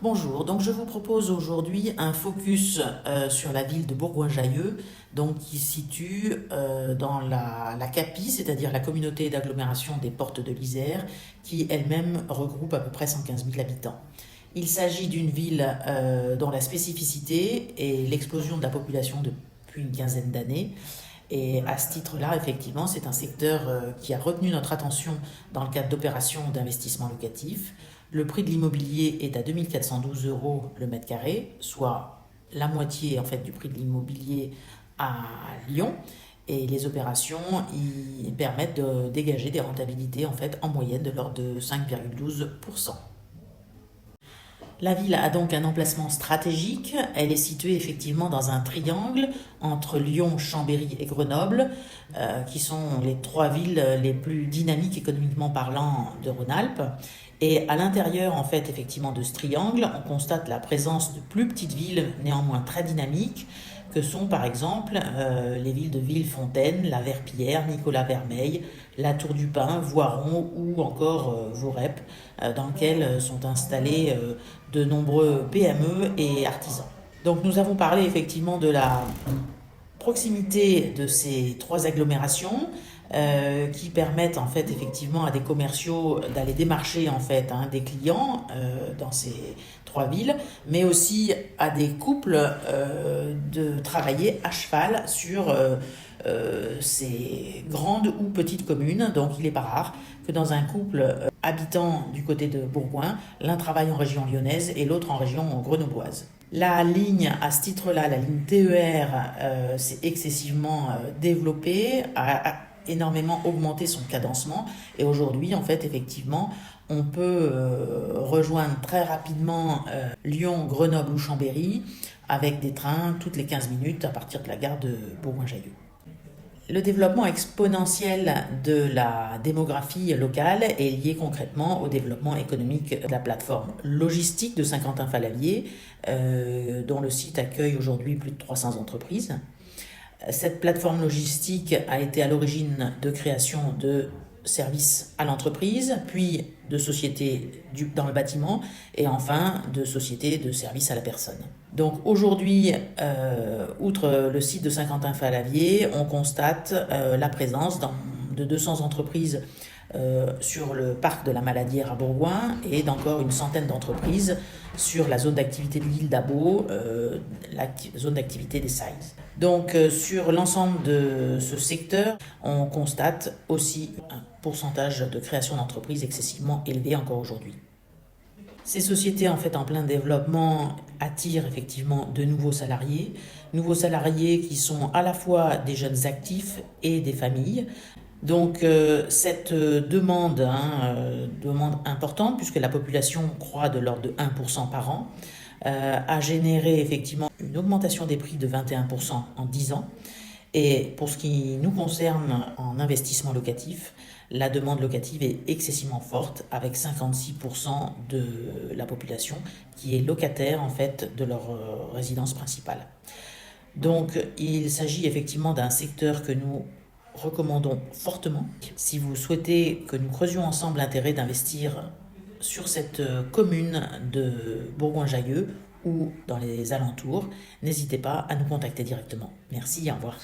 Bonjour, donc je vous propose aujourd'hui un focus sur la ville de Bourgoin-Jallieu, donc qui se situe dans la CAPI, c'est-à-dire la communauté d'agglomération des Portes de l'Isère, qui elle-même regroupe à peu près 115 000 habitants. Il s'agit d'une ville dont la spécificité est l'explosion de la population depuis une quinzaine d'années. Et à ce titre-là, effectivement, c'est un secteur qui a retenu notre attention dans le cadre d'opérations d'investissement locatif. Le prix de l'immobilier est à 2412 euros le mètre carré, soit la moitié en fait du prix de l'immobilier à Lyon. Et les opérations y permettent de dégager des rentabilités en fait en moyenne de l'ordre de 5,12%. La ville a donc un emplacement stratégique. Elle est située effectivement dans un triangle entre Lyon, Chambéry et Grenoble, qui sont les trois villes les plus dynamiques économiquement parlant de Rhône-Alpes. Et à l'intérieur, en fait, effectivement, de ce triangle, on constate la présence de plus petites villes, néanmoins très dynamiques, que sont par exemple les villes de Villefontaine, La Verpillière, Nicolas-Vermeil, La Tour du Pin, Voiron ou encore Vorep, dans lesquelles sont installés de nombreux PME et artisans. Donc nous avons parlé effectivement de la proximité de ces trois agglomérations qui permettent en fait effectivement à des commerciaux d'aller démarcher en fait des clients dans ces trois villes, mais aussi à des couples de travailler à cheval sur ces grandes ou petites communes. Donc il n'est pas rare que dans un couple habitant du côté de Bourgoin, l'un travaille en région lyonnaise et l'autre en région grenobloise. La ligne, à ce titre-là, la ligne TER, s'est excessivement développée, a énormément augmenté son cadencement. Et aujourd'hui, en fait, effectivement, on peut rejoindre très rapidement Lyon, Grenoble ou Chambéry avec des trains toutes les 15 minutes à partir de la gare de Bourgoin-Jallieu. Le développement exponentiel de la démographie locale est lié concrètement au développement économique de la plateforme logistique de Saint-Quentin-Fallavier, dont le site accueille aujourd'hui plus de 300 entreprises. Cette plateforme logistique a été à l'origine de création de services à l'entreprise, puis de sociétés dans le bâtiment et enfin de sociétés de services à la personne. Donc aujourd'hui, outre le site de Saint-Quentin-Fallavier, on constate la présence de 200 entreprises sur le parc de la Maladière à Bourgoin et d'encore une centaine d'entreprises sur la zone d'activité de l'île d'Abo, la zone d'activité des SAIS. Donc sur l'ensemble de ce secteur, on constate aussi un pourcentage de création d'entreprises excessivement élevé encore aujourd'hui. Ces sociétés en fait en plein développement attirent effectivement de nouveaux salariés qui sont à la fois des jeunes actifs et des familles. Donc cette demande importante, puisque la population croît de l'ordre de 1% par an, a généré effectivement une augmentation des prix de 21% en 10 ans. Et pour ce qui nous concerne en investissement locatif, la demande locative est excessivement forte, avec 56% de la population qui est locataire en fait de leur résidence principale. Donc il s'agit effectivement d'un secteur que nous recommandons fortement. Si vous souhaitez que nous creusions ensemble l'intérêt d'investir sur cette commune de Bourgoin-Jallieu ou dans les alentours, n'hésitez pas à nous contacter directement. Merci, au revoir.